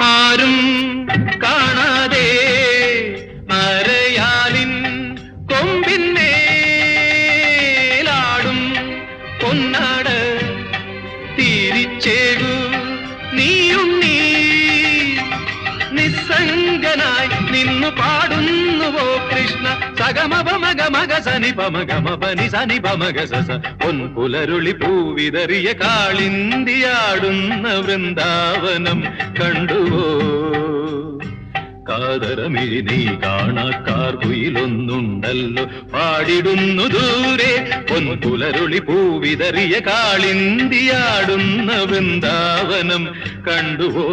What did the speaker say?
ആരും കാണാതെ അരയാലിൻ കൊമ്പിന്മേലാടും പൊന്നാട് തിരിച്ചേകു നീയുണ്ണീ നിസ്സംഗനായി നിന്നു പാടുന്നുവോ കൃഷ്ണ സഗമപ മഗ മഗ സനി പമഗമ പനി സനി പമഗ സസ പൊൻപുലരുളി പൂവിതറിയ കാളിന്തിയാടുന്ന വൃന്ദാവനം കണ്ടുവോ കാതരമിഴി നീ കാണാക്കാർ കുയിലൊന്നുണ്ടല്ലോ പാടിടുന്നു ദൂരെ പൊൻപുലരുളി പൂവിതറിയ കാളിന്തിയാടുന്ന വൃന്ദാവനം കണ്ടുവോ